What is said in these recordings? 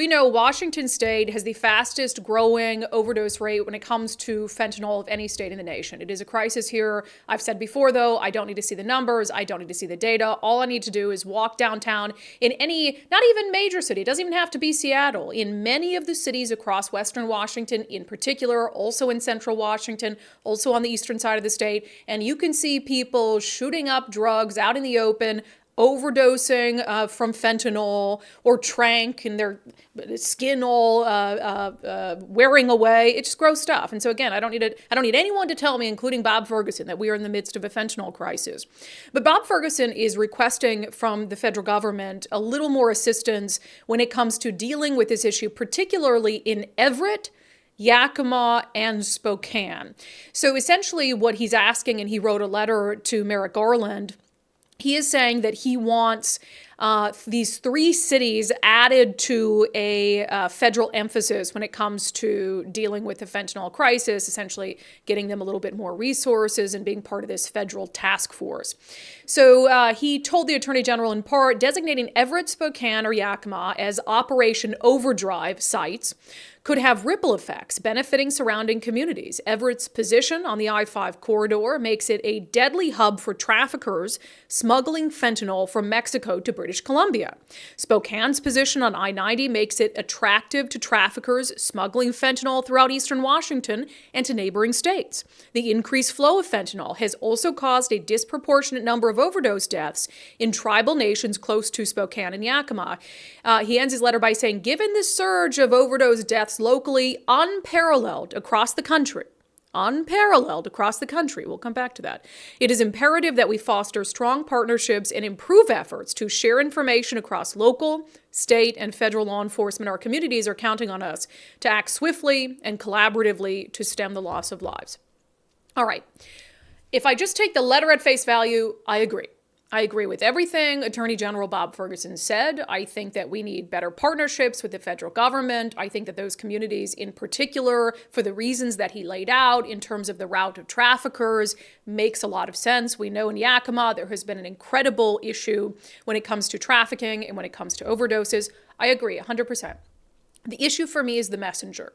we know Washington state has the fastest growing overdose rate when it comes to fentanyl of any state in the nation. It is a crisis here. I've said before, though, I don't need to see the numbers. I don't need to see the data. All I need to do is walk downtown in any, not even major city. It doesn't even have to be Seattle. In many of the cities across Western Washington, in particular, also in Central Washington, also on the eastern side of the state, and you can see people shooting up drugs out in the open, overdosing from fentanyl or trank, and their skin all wearing away. It's just gross stuff. And so again, I don't need anyone to tell me, including Bob Ferguson, that we are in the midst of a fentanyl crisis. But Bob Ferguson is requesting from the federal government a little more assistance when it comes to dealing with this issue, particularly in Everett, Yakima, and Spokane. So essentially what he's asking, and he wrote a letter to Merrick Garland, he is saying that he wants these three cities added to a federal emphasis when it comes to dealing with the fentanyl crisis, essentially getting them a little bit more resources and being part of this federal task force. So he told the Attorney General in part, designating Everett, Spokane, or Yakima as Operation Overdrive sites could have ripple effects benefiting surrounding communities. Everett's position on the I-5 corridor makes it a deadly hub for traffickers smuggling fentanyl from Mexico to British Columbia. Spokane's position on I-90 makes it attractive to traffickers smuggling fentanyl throughout eastern Washington and to neighboring states. The increased flow of fentanyl has also caused a disproportionate number of overdose deaths in tribal nations close to Spokane and Yakima. He ends his letter by saying, given the surge of overdose deaths locally unparalleled across the country, we'll come back to that, it is imperative that we foster strong partnerships and improve efforts to share information across local, state, and federal law enforcement. Our communities are counting on us to act swiftly and collaboratively to stem the loss of lives. All right. If I just take the letter at face value, I agree. I agree with everything Attorney General Bob Ferguson said. I think that we need better partnerships with the federal government. I think that those communities in particular, for the reasons that he laid out in terms of the route of traffickers, makes a lot of sense. We know in Yakima there has been an incredible issue when it comes to trafficking and when it comes to overdoses. I agree 100%. The issue for me is the messenger.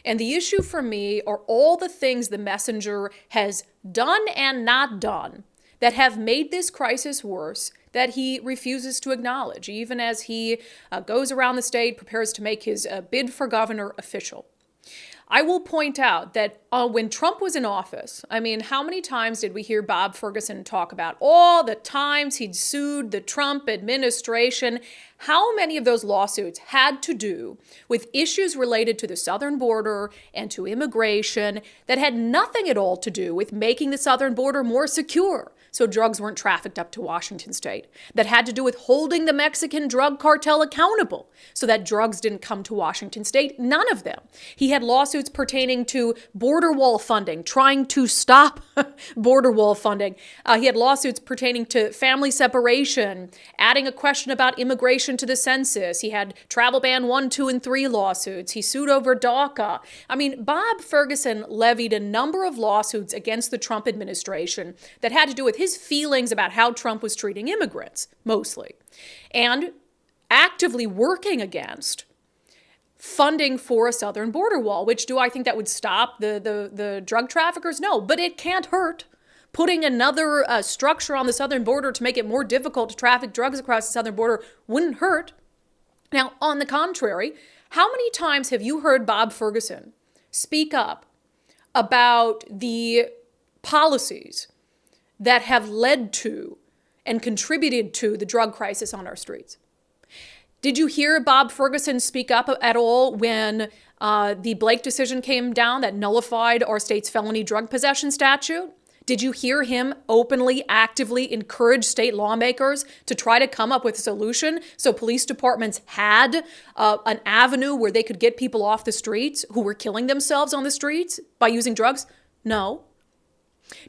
And the issue for me are all the things the messenger has done and not done that have made this crisis worse, that he refuses to acknowledge, even as he goes around the state, prepares to make his bid for governor official. I will point out that when Trump was in office, I mean, how many times did we hear Bob Ferguson talk about all the times he'd sued the Trump administration? How many of those lawsuits had to do with issues related to the southern border and to immigration that had nothing at all to do with making the southern border more secure, so drugs weren't trafficked up to Washington state, that had to do with holding the Mexican drug cartel accountable so that drugs didn't come to Washington state? None of them. He had lawsuits pertaining to border wall funding, trying to stop border wall funding. He had lawsuits pertaining to family separation, adding a question about immigration to the census. He had travel ban 1, 2, and 3 lawsuits. He sued over DACA. I mean, Bob Ferguson levied a number of lawsuits against the Trump administration that had to do with his feelings about how Trump was treating immigrants, mostly, and actively working against funding for a southern border wall, which do I think that would stop the drug traffickers? No, but it can't hurt. Putting another structure on the southern border to make it more difficult to traffic drugs across the southern border wouldn't hurt. Now, on the contrary, how many times have you heard Bob Ferguson speak up about the policies that have led to and contributed to the drug crisis on our streets? Did you hear Bob Ferguson speak up at all when the Blake decision came down that nullified our state's felony drug possession statute? Did you hear him openly, actively encourage state lawmakers to try to come up with a solution so police departments had an avenue where they could get people off the streets who were killing themselves on the streets by using drugs? No.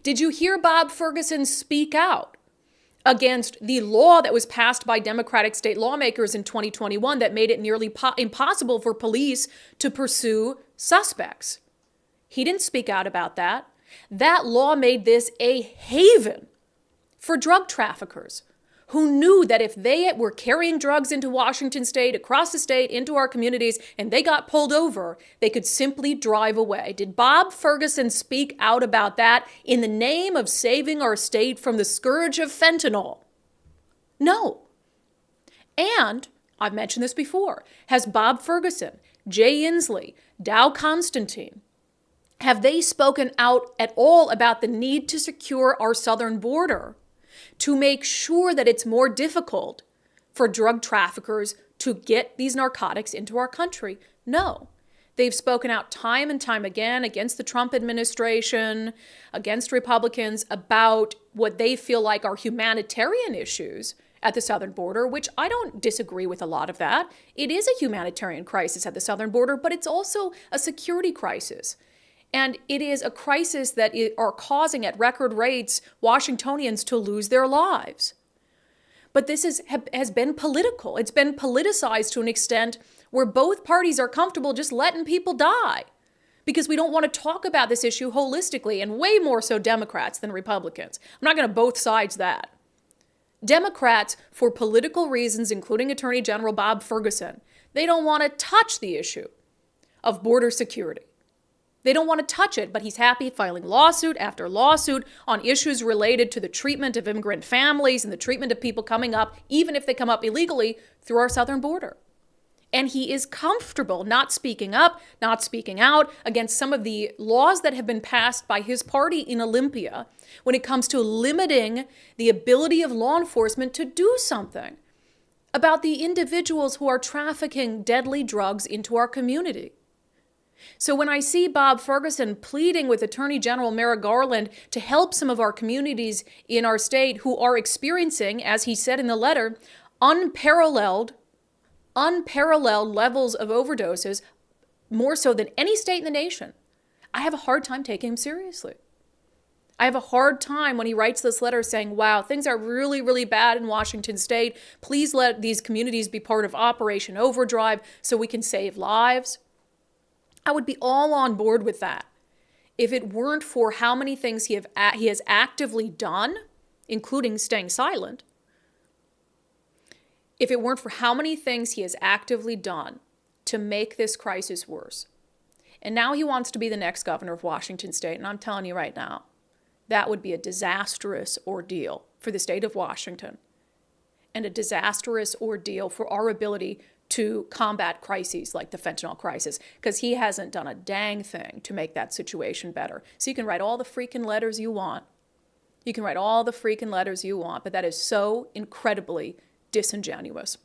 Did you hear Bob Ferguson speak out against the law that was passed by Democratic state lawmakers in 2021 that made it nearly impossible for police to pursue suspects? He didn't speak out about that. That law made this a haven for drug traffickers, who knew that if they were carrying drugs into Washington state, across the state, into our communities, and they got pulled over, they could simply drive away. Did Bob Ferguson speak out about that in the name of saving our state from the scourge of fentanyl? No. And I've mentioned this before. Has Bob Ferguson, Jay Inslee, Dow Constantine, have they spoken out at all about the need to secure our southern border to make sure that it's more difficult for drug traffickers to get these narcotics into our country? No. They've spoken out time and time again against the Trump administration, against Republicans, about what they feel like are humanitarian issues at the southern border, which I don't disagree with a lot of that. It is a humanitarian crisis at the southern border, but it's also a security crisis. And it is a crisis that are causing at record rates Washingtonians to lose their lives. But this has been political. It's been politicized to an extent where both parties are comfortable just letting people die because we don't want to talk about this issue holistically, and way more so Democrats than Republicans. I'm not going to both sides that. Democrats, for political reasons, including Attorney General Bob Ferguson, they don't want to touch the issue of border security. They don't want to touch it, but he's happy filing lawsuit after lawsuit on issues related to the treatment of immigrant families and the treatment of people coming up, even if they come up illegally, through our southern border. And he is comfortable not speaking up, not speaking out against some of the laws that have been passed by his party in Olympia when it comes to limiting the ability of law enforcement to do something about the individuals who are trafficking deadly drugs into our community. So when I see Bob Ferguson pleading with Attorney General Merrick Garland to help some of our communities in our state who are experiencing, as he said in the letter, unparalleled levels of overdoses, more so than any state in the nation, I have a hard time taking him seriously. I have a hard time when he writes this letter saying, wow, things are really, really bad in Washington state. Please let these communities be part of Operation Overdrive so we can save lives. I would be all on board with that if it weren't for how many things he has actively done, including staying silent. If it weren't for how many things he has actively done to make this crisis worse. And now he wants to be the next governor of Washington state. And I'm telling you right now, that would be a disastrous ordeal for the state of Washington and a disastrous ordeal for our ability to combat crises like the fentanyl crisis, because he hasn't done a dang thing to make that situation better. So you can write all the freaking letters you want. You can write all the freaking letters you want, but that is so incredibly disingenuous.